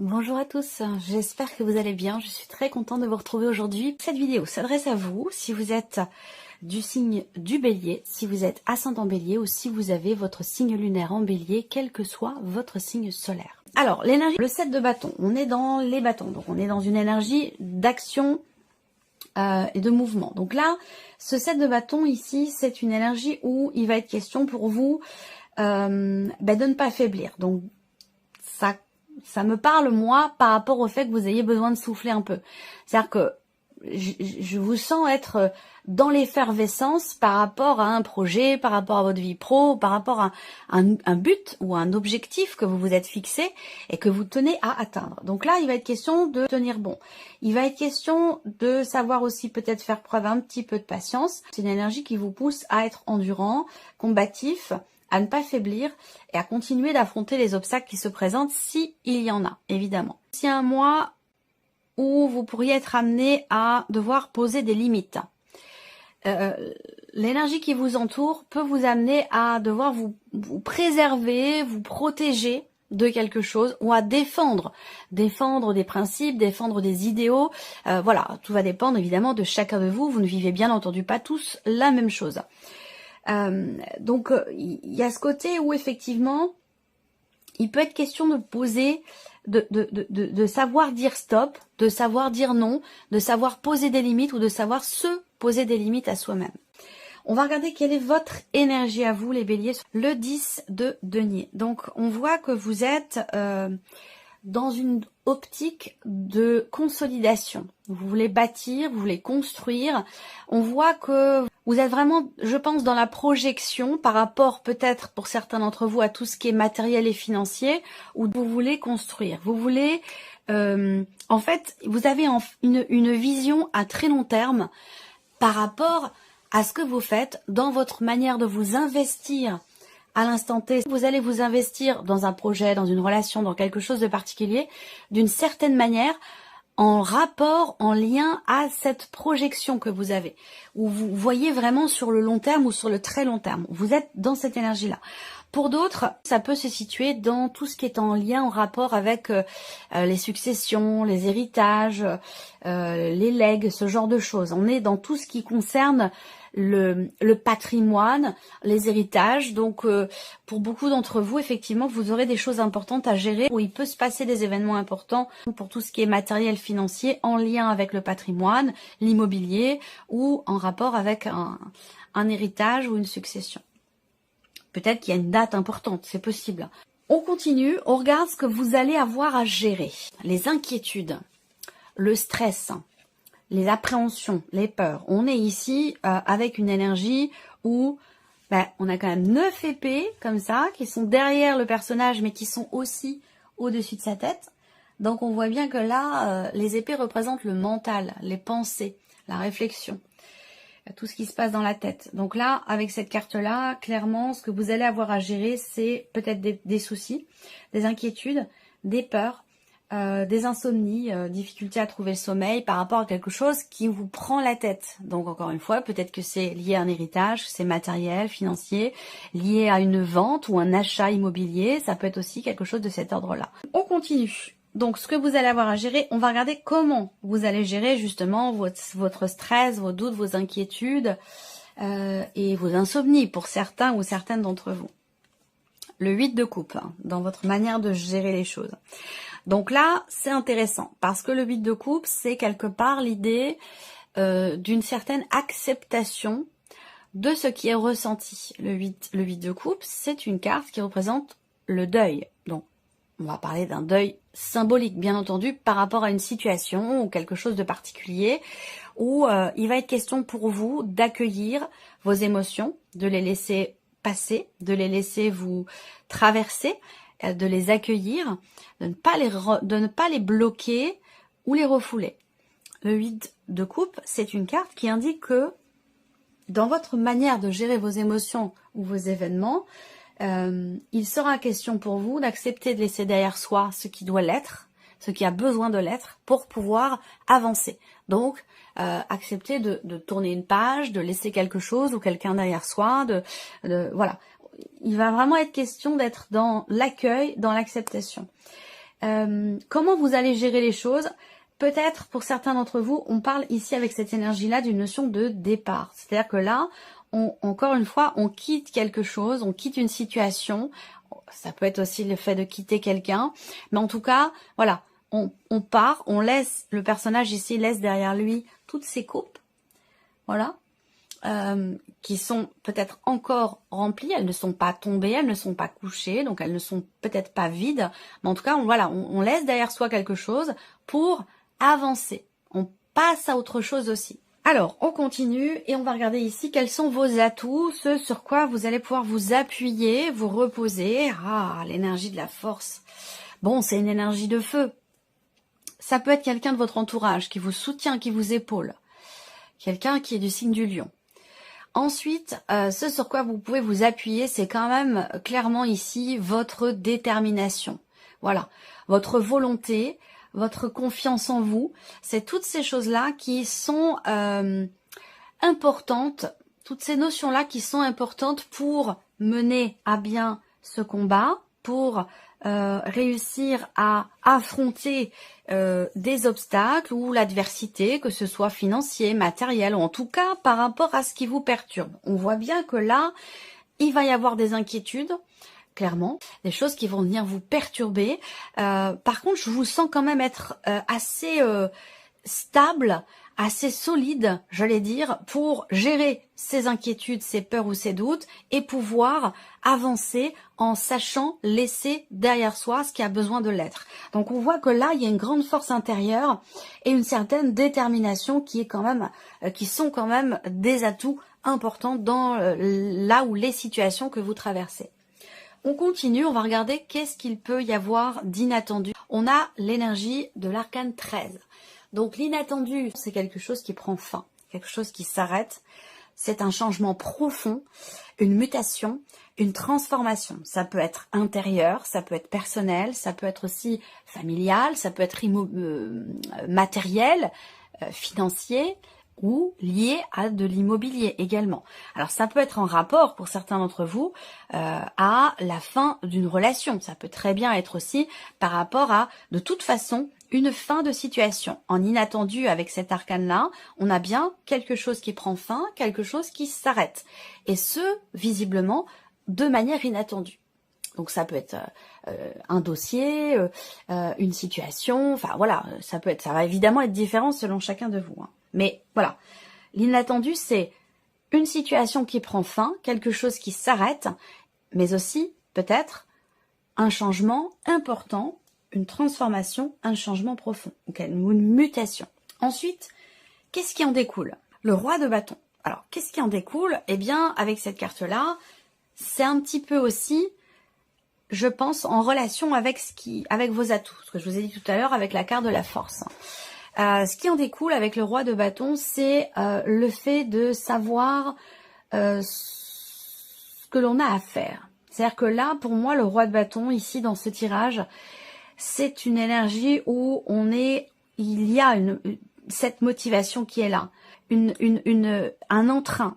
Bonjour à tous, j'espère que vous allez bien, je suis très contente de vous retrouver aujourd'hui. Cette vidéo s'adresse à vous si vous êtes du signe du Bélier, si vous êtes ascendant Bélier ou si vous avez votre signe lunaire en Bélier, quel que soit votre signe solaire. Alors l'énergie, le 7 de bâton, on est dans les bâtons, donc on est dans une énergie d'action et de mouvement. Donc là, ce 7 de bâton ici, c'est une énergie où il va être question pour vous de ne pas faiblir. Donc ça me parle, moi, par rapport au fait que vous ayez besoin de souffler un peu. C'est-à-dire que je vous sens être dans l'effervescence par rapport à un projet, par rapport à votre vie pro, par rapport à un but ou un objectif que vous vous êtes fixé et que vous tenez à atteindre. Donc là, il va être question de tenir bon. Il va être question de savoir aussi peut-être faire preuve un petit peu de patience. C'est une énergie qui vous pousse à être endurant, combatif, à ne pas faiblir et à continuer d'affronter les obstacles qui se présentent si il y en a, évidemment. C'est un mois où vous pourriez être amené à devoir poser des limites. L'énergie qui vous entoure peut vous amener à devoir vous préserver, vous protéger de quelque chose ou à défendre des principes, défendre des idéaux. Voilà, tout va dépendre évidemment de chacun de vous. Vous ne vivez bien entendu pas tous la même chose. Donc il y a ce côté où effectivement il peut être question de poser, de savoir dire stop, de savoir dire non, de savoir poser des limites ou de savoir se poser des limites à soi-même. On va regarder quelle est votre énergie à vous les béliers. Le 10 de denier. Donc on voit que vous êtes dans une optique de consolidation. Vous voulez bâtir, vous voulez construire. On voit que vous êtes vraiment, je pense, dans la projection par rapport peut-être pour certains d'entre vous à tout ce qui est matériel et financier, où vous voulez construire. Vous voulez, en fait, vous avez une vision à très long terme par rapport à ce que vous faites dans votre manière de vous investir à l'instant T. Vous allez vous investir dans un projet, dans une relation, dans quelque chose de particulier, d'une certaine manière, en rapport, en lien à cette projection que vous avez, où vous voyez vraiment sur le long terme ou sur le très long terme. Vous êtes dans cette énergie-là. Pour d'autres, ça peut se situer dans tout ce qui est en lien, en rapport avec les successions, les héritages, les legs, ce genre de choses. On est dans tout ce qui concerne le patrimoine, les héritages. Donc pour beaucoup d'entre vous, effectivement, vous aurez des choses importantes à gérer où il peut se passer des événements importants pour tout ce qui est matériel financier en lien avec le patrimoine, l'immobilier ou en rapport avec un héritage ou une succession. Peut-être qu'il y a une date importante, c'est possible. On continue, on regarde ce que vous allez avoir à gérer. Les inquiétudes, le stress, les appréhensions, les peurs. On est ici avec une énergie où on a quand même 9 épées comme ça, qui sont derrière le personnage, mais qui sont aussi au-dessus de sa tête. Donc on voit bien que là, les épées représentent le mental, les pensées, la réflexion, tout ce qui se passe dans la tête. Donc là, avec cette carte-là, clairement, ce que vous allez avoir à gérer, c'est peut-être des soucis, des inquiétudes, des peurs, des insomnies, difficultés à trouver le sommeil par rapport à quelque chose qui vous prend la tête. Donc encore une fois, peut-être que c'est lié à un héritage, c'est matériel, financier, lié à une vente ou un achat immobilier, ça peut être aussi quelque chose de cet ordre-là. On continue. Donc ce que vous allez avoir à gérer, on va regarder comment vous allez gérer justement votre stress, vos doutes, vos inquiétudes et vos insomnies pour certains ou certaines d'entre vous. Le 8 de coupe, dans votre manière de gérer les choses. Donc là, c'est intéressant parce que le 8 de coupe, c'est quelque part l'idée d'une certaine acceptation de ce qui est ressenti. Le 8 de coupe, c'est une carte qui représente le deuil. Donc, on va parler d'un deuil symbolique, bien entendu, par rapport à une situation ou quelque chose de particulier où il va être question pour vous d'accueillir vos émotions, de les laisser passer, de les laisser vous traverser, de les accueillir, de ne pas les bloquer ou les refouler. Le 8 de coupe, c'est une carte qui indique que dans votre manière de gérer vos émotions ou vos événements, il sera question pour vous d'accepter de laisser derrière soi ce qui doit l'être, ce qui a besoin de l'être pour pouvoir avancer. Donc, accepter de tourner une page, de laisser quelque chose ou quelqu'un derrière soi, voilà. Il va vraiment être question d'être dans l'accueil, dans l'acceptation. Comment vous allez gérer les choses? Peut-être pour certains d'entre vous, on parle ici avec cette énergie-là d'une notion de départ. C'est-à-dire que là, encore une fois, on quitte quelque chose, on quitte une situation. Ça peut être aussi le fait de quitter quelqu'un. Mais en tout cas, voilà, on part, on laisse, le personnage ici laisse derrière lui toutes ses coupes. Voilà. Qui sont peut-être encore remplies, elles ne sont pas tombées, elles ne sont pas couchées, donc elles ne sont peut-être pas vides. Mais en tout cas, on laisse derrière soi quelque chose pour avancer. On passe à autre chose aussi. Alors, on continue et on va regarder ici quels sont vos atouts, ce sur quoi vous allez pouvoir vous appuyer, vous reposer. Ah, l'énergie de la force. Bon, c'est une énergie de feu. Ça peut être quelqu'un de votre entourage qui vous soutient, qui vous épaule. Quelqu'un qui est du signe du lion. Ensuite, ce sur quoi vous pouvez vous appuyer, c'est quand même clairement ici votre détermination. Voilà, votre volonté, votre confiance en vous, c'est toutes ces choses-là qui sont importantes, toutes ces notions-là qui sont importantes pour mener à bien ce combat, pour réussir à affronter des obstacles ou l'adversité, que ce soit financier, matériel, ou en tout cas par rapport à ce qui vous perturbe. On voit bien que là, il va y avoir des inquiétudes, clairement, des choses qui vont venir vous perturber. Par contre, je vous sens quand même être assez stable, assez solide, j'allais dire, pour gérer ces inquiétudes, ces peurs ou ces doutes et pouvoir avancer en sachant laisser derrière soi ce qui a besoin de l'être. Donc on voit que là, il y a une grande force intérieure et une certaine détermination qui est quand même, qui sont quand même des atouts importants dans là où les situations que vous traversez. On continue, on va regarder qu'est-ce qu'il peut y avoir d'inattendu. On a l'énergie de l'arcane 13. Donc l'inattendu, c'est quelque chose qui prend fin, quelque chose qui s'arrête. C'est un changement profond, une mutation, une transformation. Ça peut être intérieur, ça peut être personnel, ça peut être aussi familial, ça peut être matériel, financier ou lié à de l'immobilier également. Alors ça peut être en rapport pour certains d'entre vous à la fin d'une relation. Ça peut très bien être aussi par rapport à, de toute façon, une fin de situation. En inattendu avec cet arcane-là, on a bien quelque chose qui prend fin, quelque chose qui s'arrête. Et ce, visiblement, de manière inattendue. Donc ça peut être un dossier, une situation, enfin voilà, ça va évidemment être différent selon chacun de vous. Hein. Mais voilà, l'inattendu, c'est une situation qui prend fin, quelque chose qui s'arrête, mais aussi peut-être un changement important, une transformation, un changement profond, okay, une mutation. Ensuite, qu'est-ce qui en découle? Le roi de bâton. Alors, qu'est-ce qui en découle? Eh bien, avec cette carte-là, c'est un petit peu aussi, je pense, en relation avec avec vos atouts. Ce que je vous ai dit tout à l'heure avec la carte de la force. Ce qui en découle avec le roi de bâton, c'est le fait de savoir ce que l'on a à faire. C'est-à-dire que là, pour moi, le roi de bâton, ici, dans ce tirage, c'est une énergie où il y a cette motivation qui est là, un entrain,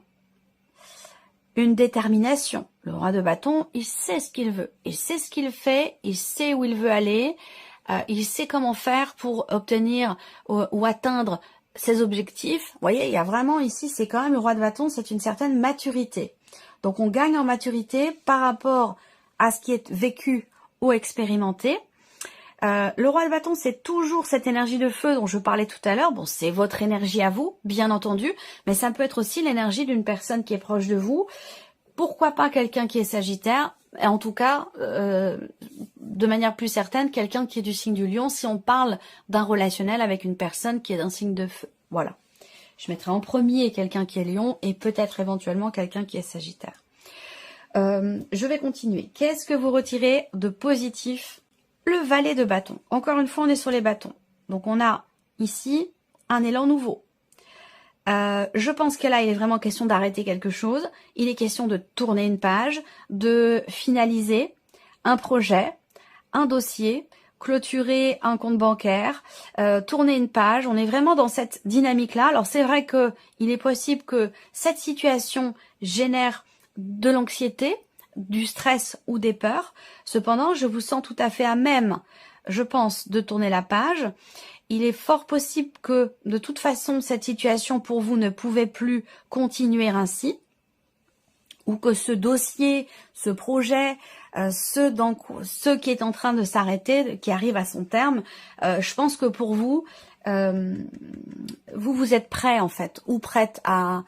une détermination. Le roi de bâton, il sait ce qu'il veut, il sait ce qu'il fait, il sait où il veut aller, il sait comment faire pour obtenir ou atteindre ses objectifs. Vous voyez, il y a vraiment ici, c'est quand même le roi de bâton, c'est une certaine maturité. Donc on gagne en maturité par rapport à ce qui est vécu ou expérimenté. Le roi de bâton, c'est toujours cette énergie de feu dont je parlais tout à l'heure. Bon, c'est votre énergie à vous, bien entendu, mais ça peut être aussi l'énergie d'une personne qui est proche de vous. Pourquoi pas quelqu'un qui est Sagittaire, et en tout cas, de manière plus certaine, quelqu'un qui est du signe du lion, si on parle d'un relationnel avec une personne qui est d'un signe de feu. Voilà. Je mettrai en premier quelqu'un qui est lion et peut-être éventuellement quelqu'un qui est Sagittaire. Je vais continuer. Qu'est-ce que vous retirez de positif? Le valet de bâton. Encore une fois, on est sur les bâtons. Donc, on a ici un élan nouveau. Je pense que là, il est vraiment question d'arrêter quelque chose. Il est question de tourner une page, de finaliser un projet, un dossier, clôturer un compte bancaire, tourner une page. On est vraiment dans cette dynamique-là. Alors, c'est vrai que il est possible que cette situation génère de l'anxiété, du stress ou des peurs. Cependant, je vous sens tout à fait à même je pense, de tourner la page. Il est fort possible que, de toute façon, cette situation pour vous ne pouvait plus continuer ainsi, ou que ce dossier, ce projet, ce qui est en train de s'arrêter, qui arrive à son terme, je pense que pour vous, vous êtes prêt en fait, ou prête à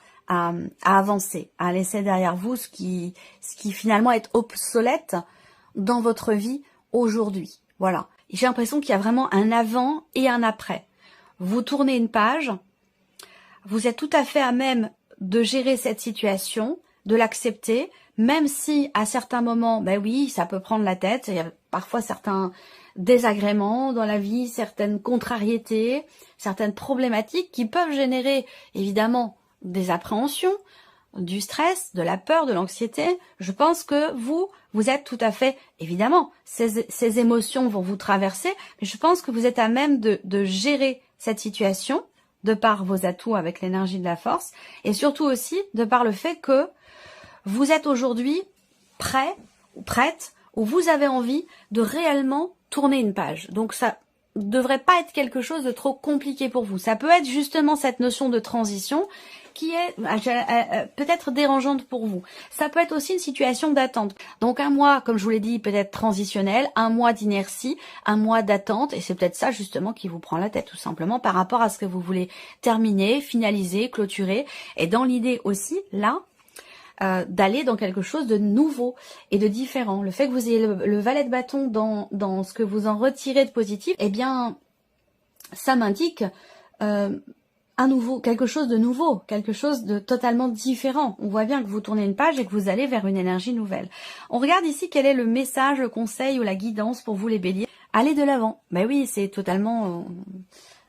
avancer, à laisser derrière vous ce qui finalement est obsolète dans votre vie aujourd'hui. Voilà. J'ai l'impression qu'il y a vraiment un avant et un après. Vous tournez une page, vous êtes tout à fait à même de gérer cette situation, de l'accepter, même si à certains moments, ben oui, ça peut prendre la tête, il y a parfois certains désagréments dans la vie, certaines contrariétés, certaines problématiques qui peuvent générer évidemment des appréhensions, du stress, de la peur, de l'anxiété. Je pense que vous êtes tout à fait, évidemment, ces émotions vont vous traverser, mais je pense que vous êtes à même de gérer cette situation de par vos atouts avec l'énergie de la force et surtout aussi de par le fait que vous êtes aujourd'hui prêt ou prête ou vous avez envie de réellement tourner une page. Donc ça devrait pas être quelque chose de trop compliqué pour vous. Ça peut être justement cette notion de transition qui est peut-être dérangeante pour vous. Ça peut être aussi une situation d'attente. Donc un mois, comme je vous l'ai dit, peut-être transitionnel, un mois d'inertie, un mois d'attente, et c'est peut-être ça justement qui vous prend la tête tout simplement par rapport à ce que vous voulez terminer, finaliser, clôturer, et dans l'idée aussi, là, d'aller dans quelque chose de nouveau et de différent. Le fait que vous ayez le valet de bâton dans ce que vous en retirez de positif, eh bien, ça m'indique quelque chose de nouveau, quelque chose de totalement différent. On voit bien que vous tournez une page et que vous allez vers une énergie nouvelle. On regarde ici quel est le message, le conseil ou la guidance pour vous les béliers. Allez de l'avant. Ben oui, c'est totalement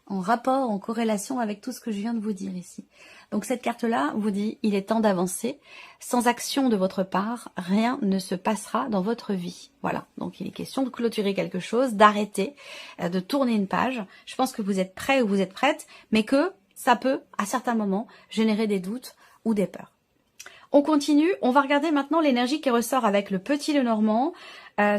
en rapport, en corrélation avec tout ce que je viens de vous dire ici. Donc cette carte-là vous dit, il est temps d'avancer. Sans action de votre part, rien ne se passera dans votre vie. Voilà, donc il est question de clôturer quelque chose, d'arrêter, de tourner une page. Je pense que vous êtes prêt ou vous êtes prête, mais que ça peut, à certains moments, générer des doutes ou des peurs. On continue, on va regarder maintenant l'énergie qui ressort avec le petit Lenormand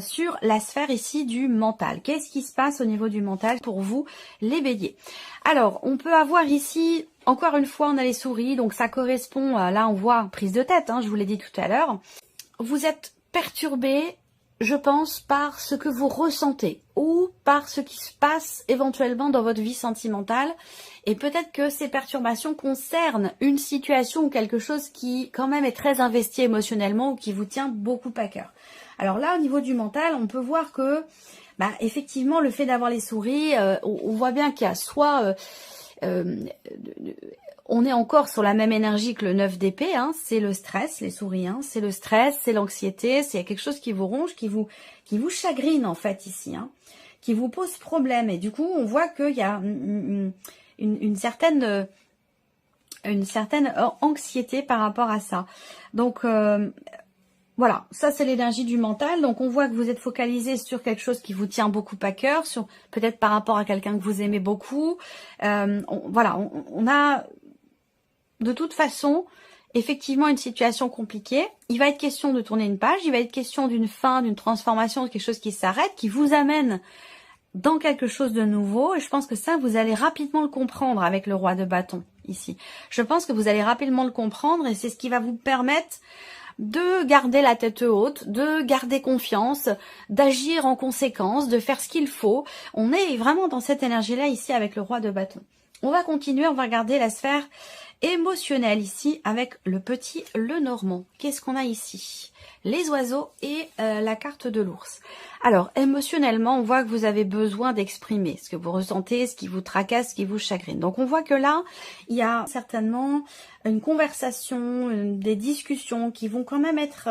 sur la sphère ici du mental. Qu'est-ce qui se passe au niveau du mental pour vous, les béliers? Alors, on peut avoir ici, encore une fois, on a les souris, donc ça correspond, là on voit prise de tête, je vous l'ai dit tout à l'heure. Vous êtes perturbé, je pense, par ce que vous ressentez ou par ce qui se passe éventuellement dans votre vie sentimentale. Et peut-être que ces perturbations concernent une situation ou quelque chose qui quand même est très investi émotionnellement ou qui vous tient beaucoup à cœur. Alors là, au niveau du mental, on peut voir que, effectivement, le fait d'avoir les souris, on voit bien qu'il y a soit... on est encore sur la même énergie que le 9 d'épée, c'est le stress, les souris, c'est le stress, c'est l'anxiété, c'est quelque chose qui vous ronge, qui vous chagrine en fait ici, qui vous pose problème. Et du coup, on voit qu'il y a une certaine anxiété par rapport à ça. Donc voilà, ça c'est l'énergie du mental. Donc on voit que vous êtes focalisé sur quelque chose qui vous tient beaucoup à cœur, sur peut-être par rapport à quelqu'un que vous aimez beaucoup. On a de toute façon effectivement une situation compliquée. Il va être question de tourner une page, il va être question d'une fin, d'une transformation, de quelque chose qui s'arrête, qui vous amène dans quelque chose de nouveau. Et je pense que ça, vous allez rapidement le comprendre avec le roi de bâton ici. Je pense que vous allez rapidement le comprendre et c'est ce qui va vous permettre de garder la tête haute, de garder confiance, d'agir en conséquence, de faire ce qu'il faut. On est vraiment dans cette énergie-là ici avec le roi de bâton. On va continuer, on va regarder la sphère émotionnelle ici avec le petit Lenormand. Qu'est-ce qu'on a ici? Les oiseaux et la carte de l'ours. Alors, émotionnellement, on voit que vous avez besoin d'exprimer ce que vous ressentez, ce qui vous tracasse, ce qui vous chagrine. Donc, on voit que là, il y a certainement une conversation, des discussions qui vont quand même être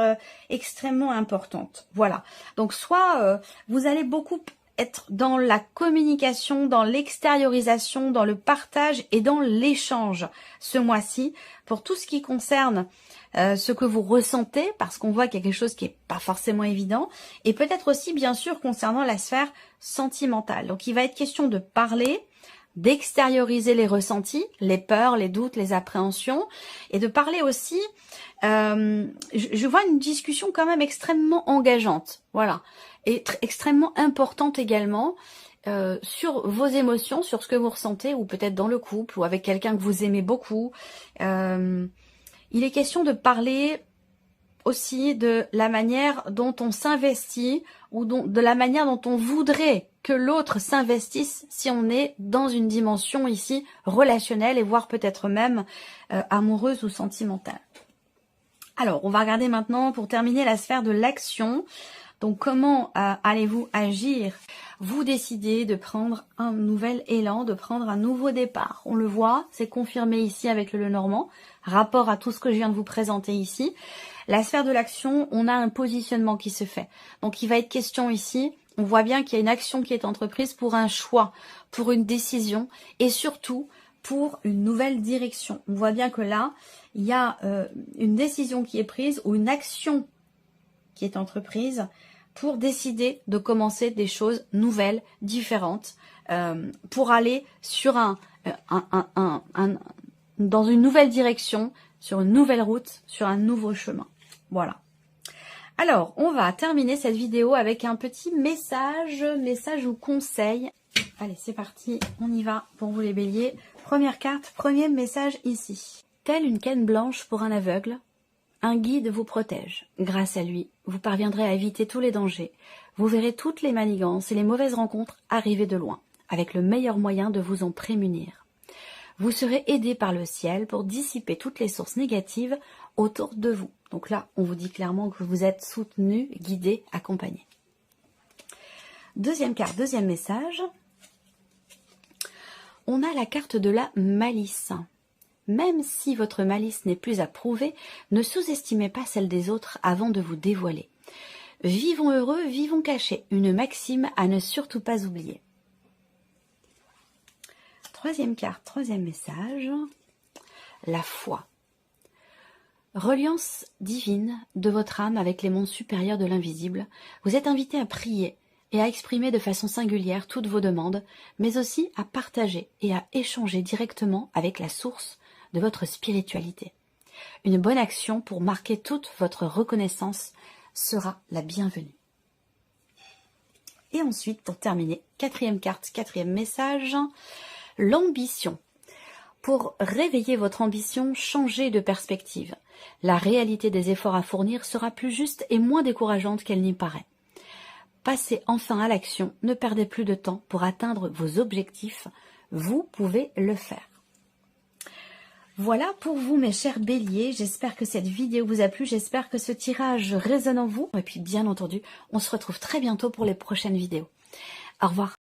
extrêmement importantes. Voilà. Donc, soit vous allez beaucoup être dans la communication, dans l'extériorisation, dans le partage et dans l'échange ce mois-ci pour tout ce qui concerne ce que vous ressentez, parce qu'on voit qu'il y a quelque chose qui n'est pas forcément évident, et peut-être aussi bien sûr concernant la sphère sentimentale. Donc il va être question de parler, d'extérioriser les ressentis, les peurs, les doutes, les appréhensions, et de parler aussi, je vois une discussion quand même extrêmement engageante, voilà, et extrêmement importante également, sur vos émotions, sur ce que vous ressentez, ou peut-être dans le couple, ou avec quelqu'un que vous aimez beaucoup. Il est question de parler aussi de la manière dont on s'investit, ou de la manière dont on voudrait que l'autre s'investisse si on est dans une dimension ici relationnelle, et voire peut-être même amoureuse ou sentimentale. Alors, on va regarder maintenant, pour terminer, la sphère de l'action. Donc, comment allez-vous agir? Vous décidez de prendre un nouvel élan, de prendre un nouveau départ. On le voit, c'est confirmé ici avec le Lenormand, rapport à tout ce que je viens de vous présenter ici. La sphère de l'action, on a un positionnement qui se fait. Donc, il va être question ici, on voit bien qu'il y a une action qui est entreprise pour un choix, pour une décision, et surtout pour une nouvelle direction. On voit bien que là, il y a une décision qui est prise, ou une action qui est entreprise pour décider de commencer des choses nouvelles, différentes, pour aller sur dans une nouvelle direction, sur une nouvelle route, sur un nouveau chemin. Voilà. Alors, on va terminer cette vidéo avec un petit message ou conseil. Allez, c'est parti, on y va pour vous les béliers. Première carte, premier message ici. Telle une canne blanche pour un aveugle, un guide vous protège. Grâce à lui, vous parviendrez à éviter tous les dangers. Vous verrez toutes les manigances et les mauvaises rencontres arriver de loin, avec le meilleur moyen de vous en prémunir. Vous serez aidé par le ciel pour dissiper toutes les sources négatives autour de vous. Donc là, on vous dit clairement que vous êtes soutenu, guidé, accompagné. Deuxième carte, deuxième message. On a la carte de la malice. Même si votre malice n'est plus à prouver, ne sous-estimez pas celle des autres avant de vous dévoiler. Vivons heureux, vivons cachés. Une maxime à ne surtout pas oublier. Troisième carte, troisième message. La foi. Reliance divine de votre âme avec les mondes supérieurs de l'invisible. Vous êtes invité à prier et à exprimer de façon singulière toutes vos demandes, mais aussi à partager et à échanger directement avec la source de votre spiritualité. Une bonne action pour marquer toute votre reconnaissance sera la bienvenue. Et ensuite, pour terminer, quatrième carte, quatrième message, l'ambition. Pour réveiller votre ambition, changez de perspective. La réalité des efforts à fournir sera plus juste et moins décourageante qu'elle n'y paraît. Passez enfin à l'action, ne perdez plus de temps pour atteindre vos objectifs. Vous pouvez le faire. Voilà pour vous mes chers béliers, j'espère que cette vidéo vous a plu, j'espère que ce tirage résonne en vous. Et puis bien entendu, on se retrouve très bientôt pour les prochaines vidéos. Au revoir.